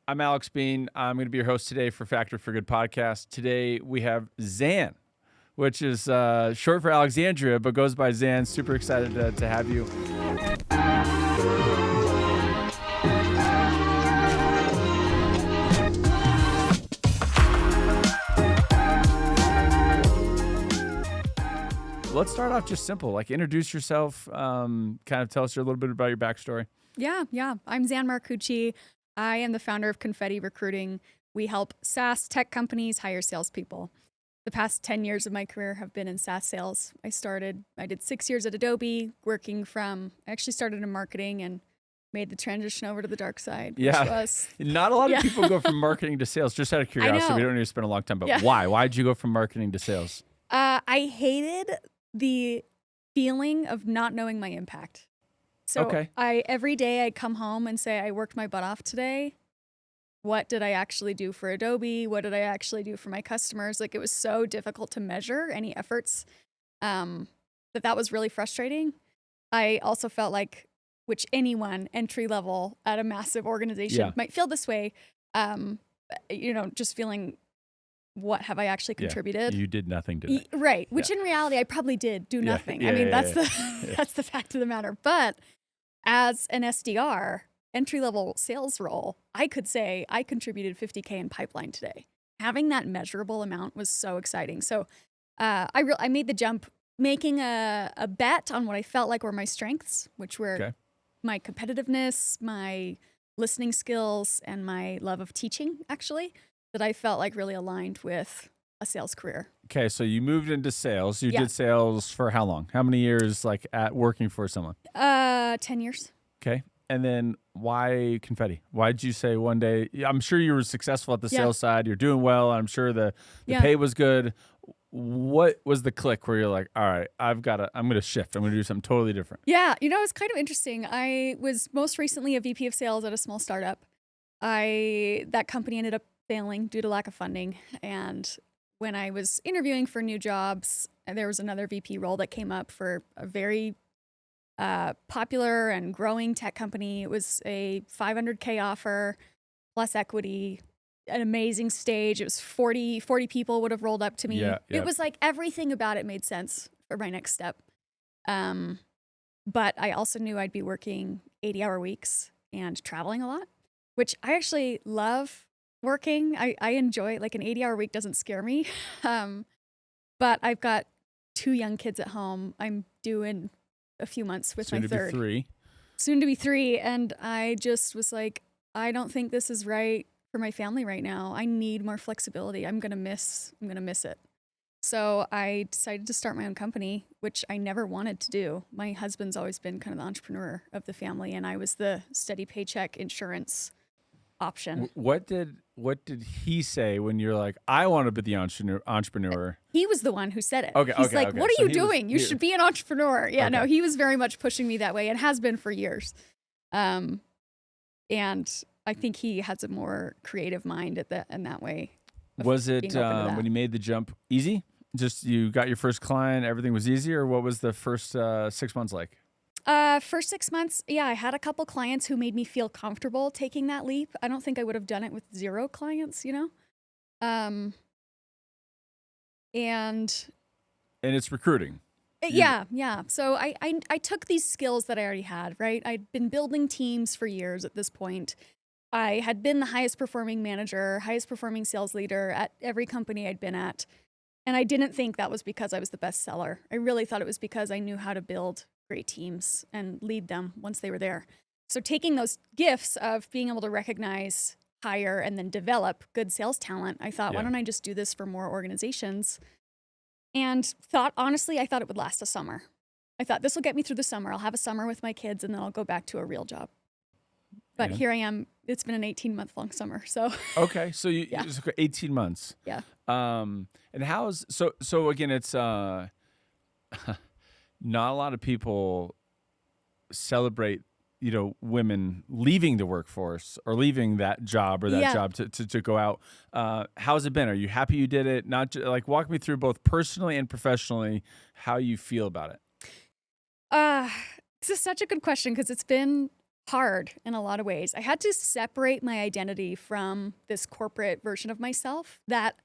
I'm Alex Bean. I'm going to be your host today for Factor for Good podcast. Today we have Xan, which is short for Alexandria, but goes by Xan. Super excited to have you. Let's start off just simple. Like, introduce yourself, kind of tell us a little bit about your backstory. Yeah. I'm Xan Marcucci. I am the founder of Confetti Recruiting. We help SaaS tech companies hire salespeople. The past 10 years of my career have been in SaaS sales. I did 6 years at Adobe, I actually started in marketing and made the transition over to the dark side. Yeah. Not a lot of people go from marketing to sales, just out of curiosity. We don't need to spend a long time, but why? Why did you go from marketing to sales? I hated the feeling of not knowing my impact. So every day I come home and say, I worked my butt off today. What did I actually do for Adobe? What did I actually do for my customers? Like, it was so difficult to measure any efforts, that was really frustrating. I also felt like, which anyone entry level at a massive organization might feel this way, just feeling, what have I actually contributed? You did nothing today. Right. Which in reality, I probably did do nothing. That's the fact of the matter. But as an SDR, entry-level sales role, I could say I contributed $50K in pipeline today. Having that measurable amount was so exciting. So I made the jump, making a bet on what I felt like were my strengths, which were my competitiveness, my listening skills, and my love of teaching, actually, that I felt like really aligned with a sales career. Okay, so you moved into sales. You did sales for how long? How many years, like, at working for someone? 10 years. Okay. And then why Confetti? Why did you say one day, I'm sure you were successful at the sales side, you're doing well, I'm sure the pay was good. What was the click where you're like, all right, I'm going to shift. I'm going to do something totally different? Yeah, it's kind of interesting. I was most recently a VP of sales at a small startup. That company ended up failing due to lack of funding. And when I was interviewing for new jobs, there was another VP role that came up for a very popular and growing tech company. It was a $500K offer plus equity, an amazing stage. It was 40 people would have rolled up to me. It was like everything about it made sense for my next step. But I also knew I'd be working 80-hour weeks and traveling a lot, which I actually love working. I enjoy it. Like, an 80-hour week doesn't scare me. But I've got 2 young kids at home. I'm due in a few months with my third. Soon to be 3. And I just was like, I don't think this is right for my family right now. I need more flexibility. I'm going to miss it. So I decided to start my own company, which I never wanted to do. My husband's always been kind of the entrepreneur of the family, and I was the steady paycheck insurance option. What did he say when you're like, I want to be the entrepreneur? He was the one who said it. He's like, what are you doing? You should be an entrepreneur. No, he was very much pushing me that way and has been for years. And I think he has a more creative mind in that way. Was it when you made the jump easy? Just you got your first client, everything was easy, or what was the first 6 months like? First 6 months, I had a couple clients who made me feel comfortable taking that leap. I don't think I would have done it with 0 clients, And it's recruiting. Yeah. So I took these skills that I already had, right? I'd been building teams for years at this point. I had been the highest performing manager, highest performing sales leader at every company I'd been at. And I didn't think that was because I was the best seller. I really thought it was because I knew how to build great teams and lead them once they were there. So taking those gifts of being able to recognize, hire, and then develop good sales talent, I thought, why don't I just do this for more organizations? And honestly, I thought it would last a summer. I thought, this will get me through the summer. I'll have a summer with my kids, and then I'll go back to a real job. But here I am. It's been an 18-month-long summer. So so you 18 months. Yeah. And how's so again? It's not a lot of people celebrate, women leaving the workforce or leaving that job or that job to go out. How's it been? Are you happy you did it? Not like, walk me through both personally and professionally how you feel about it. This is such a good question because it's been hard in a lot of ways. I had to separate my identity from this corporate version of myself that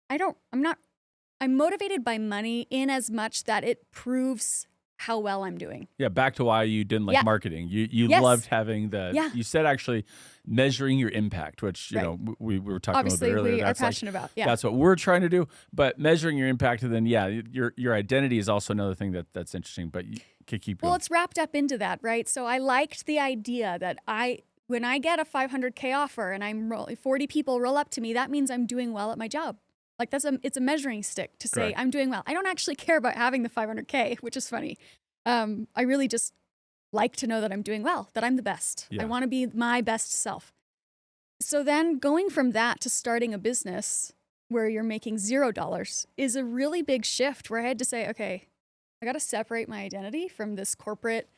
I'm motivated by money in as much that it proves how well I'm doing. Yeah, back to why you didn't like marketing. You loved having you said actually measuring your impact, which, you know, we were talking Obviously, a little bit earlier. we That's are passionate about. Yeah. That's what we're trying to do. But measuring your impact, and then, your identity is also another thing that's interesting, but you can keep going. Well, it's wrapped up into that, right? So I liked the idea that when I get a 500K offer and 40 people roll up to me, that means I'm doing well at my job. Like it's a measuring stick to say I'm doing well. I don't actually care about having the 500K, which is funny. I really just like to know that I'm doing well, that I'm the best. I want to be my best self. So then going from that to starting a business where you're making $0 is a really big shift where I had to say, okay, I got to separate my identity from this corporate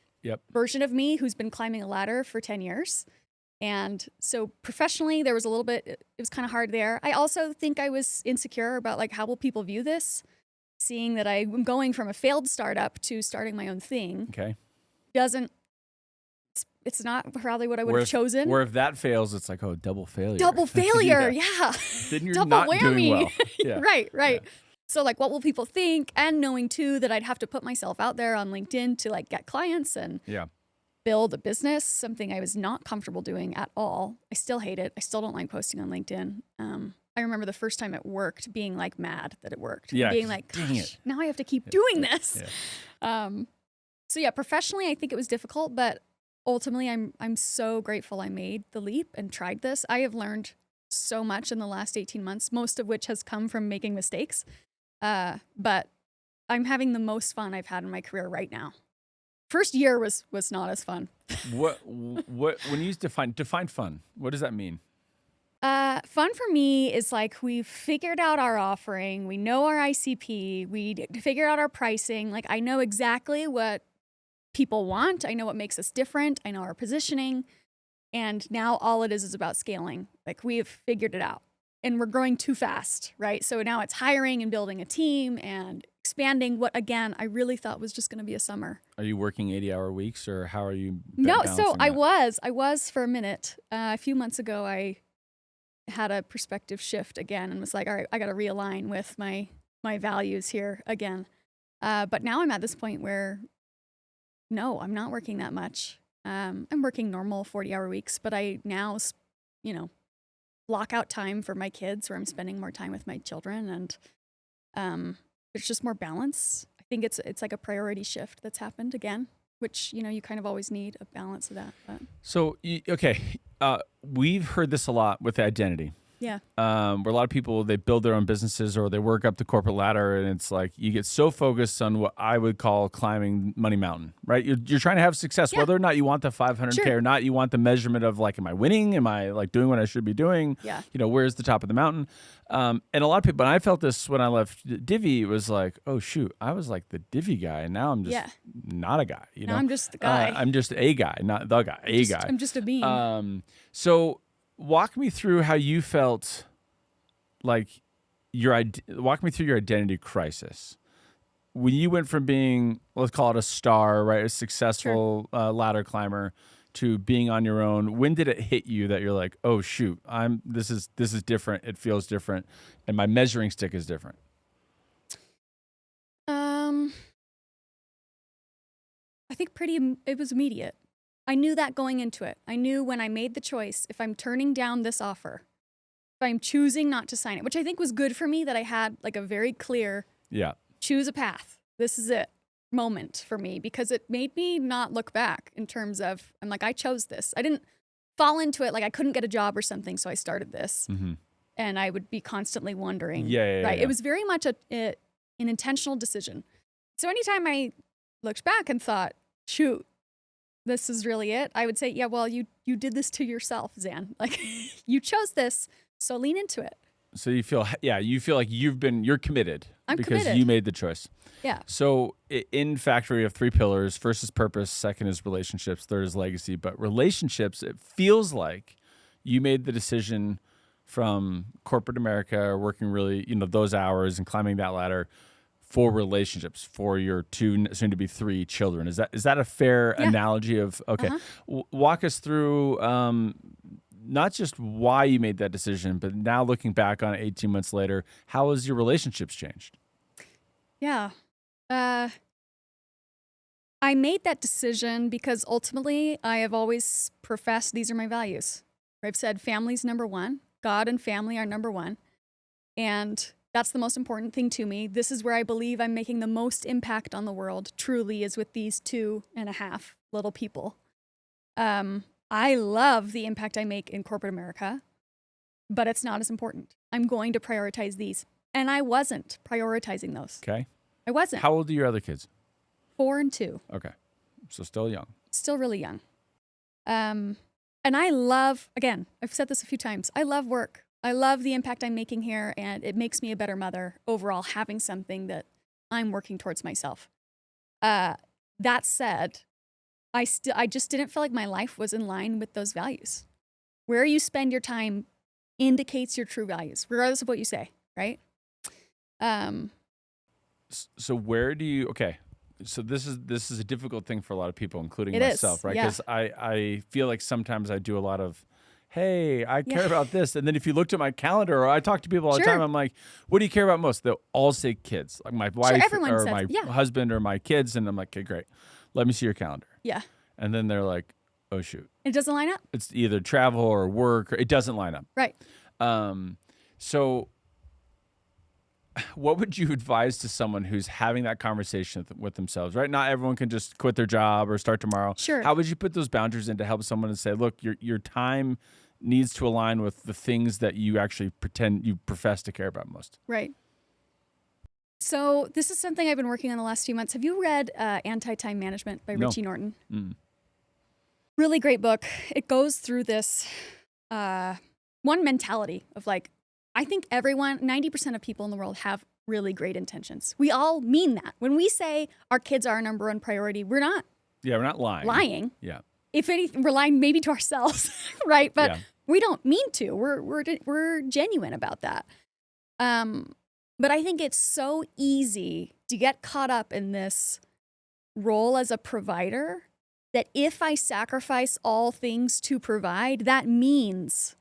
version of me who's been climbing a ladder for 10 years. And so professionally, there was a little bit, it was kind of hard there. I also think I was insecure about like, how will people view this? Seeing that I'm going from a failed startup to starting my own thing. Okay. It's not probably what I would have chosen. Or if that fails, it's like, oh, double failure. Double failure, yeah. Then you're double not whammy. doing well. Yeah. Right. Yeah. So like, what will people think? And knowing too that I'd have to put myself out there on LinkedIn to like get clients and build a business, something I was not comfortable doing at all. I still hate it. I still don't like posting on LinkedIn. I remember the first time it worked, being like mad that it worked. Yeah, being like, gosh, now I have to keep doing this. Yeah. So yeah, professionally, I think it was difficult, but ultimately, I'm so grateful I made the leap and tried this. I have learned so much in the last 18 months, most of which has come from making mistakes. But I'm having the most fun I've had in my career right now. First year was not as fun. What when you use define fun, what does that mean? Fun for me is like we've figured out our offering, we know our ICP, we figured out our pricing. Like I know exactly what people want. I know what makes us different. I know our positioning. And now all it is about scaling. Like we have figured it out. And we're growing too fast, right? So now it's hiring and building a team and expanding what, again, I really thought was just going to be a summer. Are you working 80-hour weeks or how are you No, so I was for a minute. A few months ago, I had a perspective shift again and was like, all right, I got to realign with my values here again. But now I'm at this point where, no, I'm not working that much. I'm working normal 40-hour weeks, but I now, block out time for my kids where I'm spending more time with my children, and there's just more balance. I think it's like a priority shift that's happened again, which, you kind of always need a balance of that. But. So, we've heard this a lot with identity. Yeah. Where a lot of people, they build their own businesses or they work up the corporate ladder, and it's like you get so focused on what I would call climbing money mountain, right? You're trying to have success, whether or not you want the 500K or not. You want the measurement of like, am I winning? Am I like doing what I should be doing? Yeah. Where's the top of the mountain? And a lot of people, and I felt this when I left Divvy, it was like, oh shoot, I was like the Divvy guy, and now I'm just not a guy. Now I'm just the guy. I'm just a guy, not the guy. Guy. I'm just a being. So. Walk me through how you felt like walk me through your identity crisis. When you went from being, let's call it a star, right, a successful ladder climber, to being on your own, when did it hit you that you're like, oh shoot, this is different, it feels different, and my measuring stick is different? I think it was immediate. I knew that going into it. I knew when I made the choice, if I'm turning down this offer, if I'm choosing not to sign it, which I think was good for me, that I had like a very clear choose a path. This is it moment for me, because it made me not look back in terms of, I'm like, I chose this. I didn't fall into it like I couldn't get a job or something, so I started this. Mm-hmm. And I would be constantly wondering. Right. It was very much an intentional decision. So anytime I looked back and thought, shoot, this is really it, I would say, yeah, well, you did this to yourself, Xan. Like, you chose this, so lean into it. So you feel like you're committed. I'm because committed. You made the choice. Yeah. So in Factory, we have 3 pillars. First is purpose, second is relationships, third is legacy. But relationships, it feels like you made the decision from corporate America, working really, those hours and climbing that ladder, for relationships for your 2 soon to be 3 children. Is that a fair analogy of okay? Walk us through not just why you made that decision, but now looking back on it 18 months later, how has your relationships changed? Yeah. I made that decision because ultimately I have always professed these are my values. I've said family's number one. God and family are number one. And that's the most important thing to me. This is where I believe I'm making the most impact on the world, truly, is with these 2.5 little people. I love the impact I make in corporate America, but it's not as important. I'm going to prioritize these. And I wasn't prioritizing those. Okay. I wasn't. How old are your other kids? 4 and 2. Okay. So still young. Still really young. And I love, again, I've said this a few times, I love work. I love the impact I'm making here, and it makes me a better mother overall, having something that I'm working towards myself. That said, I just didn't feel like my life was in line with those values. Where you spend your time indicates your true values, regardless of what you say, right? So where do you, okay. So this is a difficult thing for a lot of people, including It myself, is, right? yeah. Because I feel like sometimes I do a lot of, hey, I care about this. And then if you looked at my calendar, or I talk to people all the time, I'm like, what do you care about most? They'll all say kids, like my wife or my husband or my kids. And I'm like, okay, great. Let me see your calendar. Yeah. And then they're like, oh, shoot. It doesn't line up. It's either travel or work, or it doesn't line up. Right. So what would you advise to someone who's having that conversation with themselves, right? Not everyone can just quit their job or start tomorrow. Sure. How would you put those boundaries in to help someone and say, look, your time needs to align with the things that you actually profess to care about most? Right. So this is something I've been working on the last few months. Have you read Anti-Time Management by Richie Norton? Really great book. It goes through this one mentality of like, I think 90% of people in the world have really great intentions. We all mean that. When we say our kids are our number one priority, we're not. Yeah, we're not lying. Yeah. If anything, we're lying maybe to ourselves, right? But we don't mean to. We're genuine about that. But I think it's so easy to get caught up in this role as a provider that if I sacrifice all things to provide, that means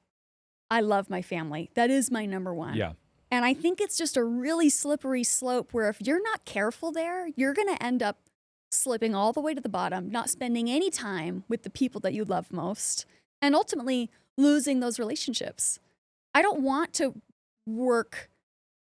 I love my family. That is my number one. Yeah. And I think it's just a really slippery slope where if you're not careful there, you're going to end up slipping all the way to the bottom, not spending any time with the people that you love most, and ultimately losing those relationships. I don't want to work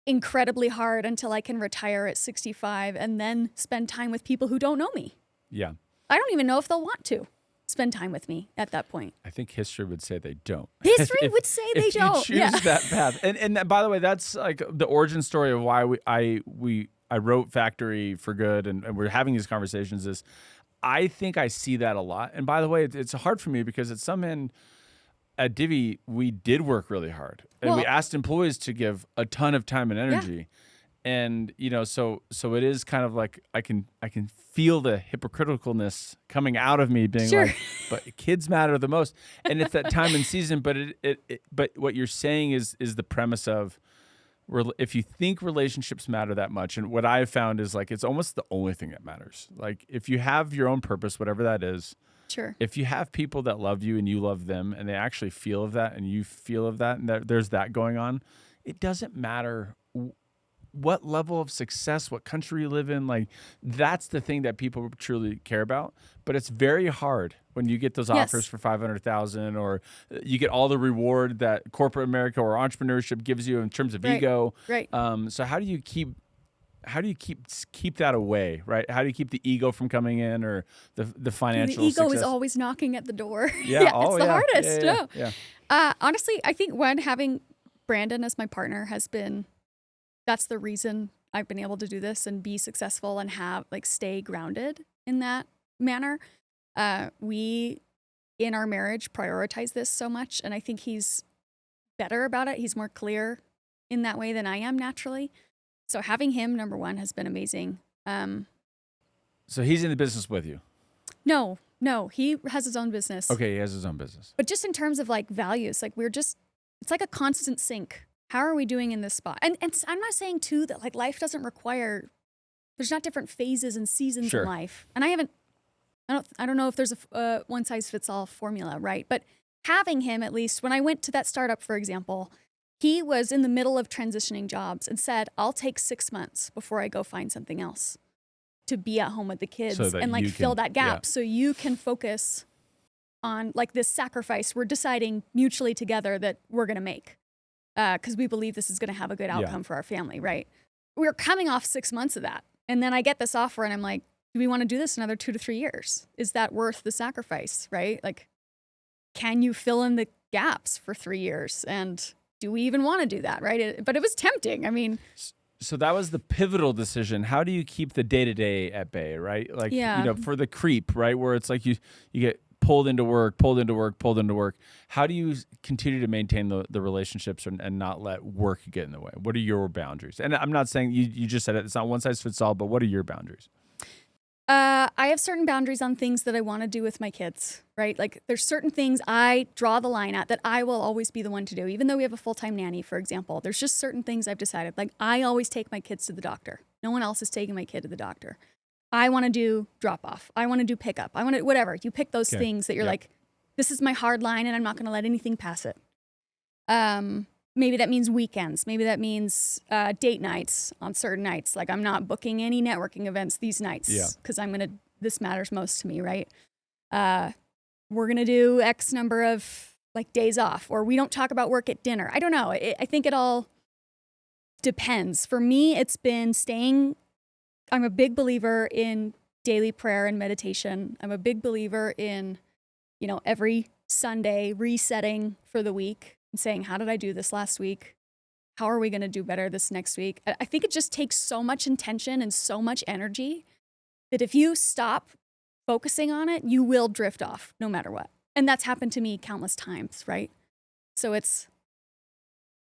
incredibly hard until I can retire at 65 and then spend time with people who don't know me. Yeah. I don't even know if they'll want to spend time with me at that point. I think history would say they don't. History would say they don't. If you choose that path. And by the way, that's like the origin story of why I wrote Factory for Good and we're having these conversations is I think I see that a lot. And by the way, it's hard for me because at some end at Divvy, we did work really hard. And we asked employees to give a ton of time and energy. Yeah. And, so it is kind of like I can feel the hypocriticalness coming out of me being like, but kids matter the most. And it's that time and season, but but what you're saying is the premise of if you think relationships matter that much, and what I've found is like it's almost the only thing that matters. Like if you have your own purpose, whatever that is, if you have people that love you and you love them and they actually feel of that and you feel of that and there's that going on, it doesn't matter what level of success, what country you live in. Like that's the thing that people truly care about. But it's very hard when you get those offers for $500,000 or you get all the reward that corporate America or entrepreneurship gives you in terms of ego. Right. So how do you keep that away, right? How do you keep the ego from coming in or the financial The ego success? is always knocking at the door. Yeah, it's the hardest. Yeah. Honestly, I think having Brandon as my partner that's the reason I've been able to do this and be successful and stay grounded in that manner. We, in our marriage, prioritize this so much, and I think he's better about it. He's more clear in that way than I am naturally. So having him, number one, has been amazing. So he's in the business with you? No, he has his own business. Okay, he has his own business. But just in terms of values, it's like a constant sync. How are we doing in this spot? And I'm not saying too that life doesn't require There's not different phases and seasons Sure. in life. And I don't know if there's a one size fits all formula, right? But having him, at least when I went to that startup, for example, he was in the middle of transitioning jobs and said, I'll take 6 months before I go find something else to be at home with the kids So that and like you fill can- that gap yeah. so you can focus on like this sacrifice we're deciding mutually together that we're going to make because we believe this is going to have a good outcome for our family, right? We're coming off 6 months of that. And then I get this offer and I'm like, do we want to do this another 2 to 3 years? Is that worth the sacrifice, right? Like, can you fill in the gaps for 3 years? And do we even want to do that, right? But it was tempting. I mean, So that was the pivotal decision. How do you keep the day-to-day at bay, right? Like, for the creep, right? Where it's like you get pulled into work. How do you continue to maintain the relationships and not let work get in the way? What are your boundaries? And I'm not saying you just said it. It's not one size fits all, but what are your boundaries? I have certain boundaries on things that I want to do with my kids, right? Like there's certain things I draw the line at that I will always be the one to do. Even though we have a full-time nanny, for example, there's just certain things I've decided. Like I always take my kids to the doctor. No one else is taking my kid to the doctor. I want to do drop off. I want to do pickup. I want to, whatever. You pick those things that you're like, this is my hard line and I'm not going to let anything pass it. Maybe that means weekends. Maybe that means date nights on certain nights. Like I'm not booking any networking events these nights because this matters most to me, right? We're going to do X number of like days off, or we don't talk about work at dinner. I don't know. I think it all depends. For me, it's been I'm a big believer in daily prayer and meditation. I'm a big believer in, every Sunday resetting for the week. And saying, how did I do this last week? How are we going to do better this next week? I think it just takes so much intention and so much energy that if you stop focusing on it, you will drift off no matter what. And that's happened to me countless times, right? So it's,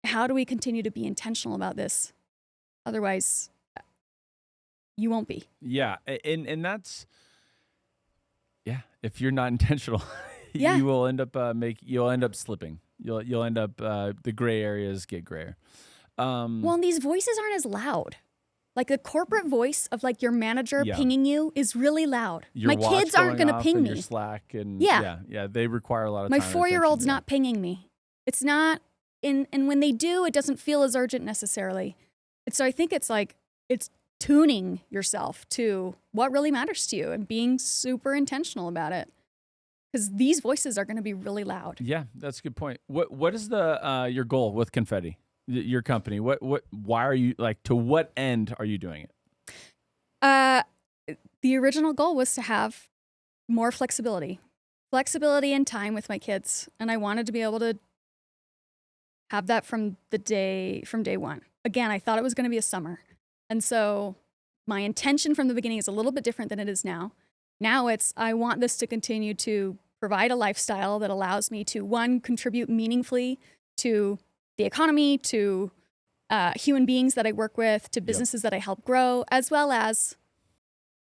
how do we continue to be intentional about this? Otherwise, you won't be. Yeah. And that's, if you're not intentional, Yeah. you will end up you'll end up slipping. You'll end up the gray areas get grayer. Well, and these voices aren't as loud. Like the corporate voice of like your manager pinging you is really loud. Your My watch kids aren't going going to off ping and me. Your Slack and Yeah. they require a lot of My time. and 4-year-old's attention, not pinging me. It's not and when they do, it doesn't feel as urgent necessarily. And so I think it's like it's tuning yourself to what really matters to you and being super intentional about it. Because these voices are going to be really loud. Yeah, that's a good point. What is the your goal with Confetti, your company? Why are you to what end are you doing it? The original goal was to have more flexibility and time with my kids, and I wanted to be able to have that from day one. Again, I thought it was going to be a summer, and so my intention from the beginning is a little bit different than it is now. Now I want this to continue to provide a lifestyle that allows me to, one, contribute meaningfully to the economy, to human beings that I work with, to businesses that I help grow, as well as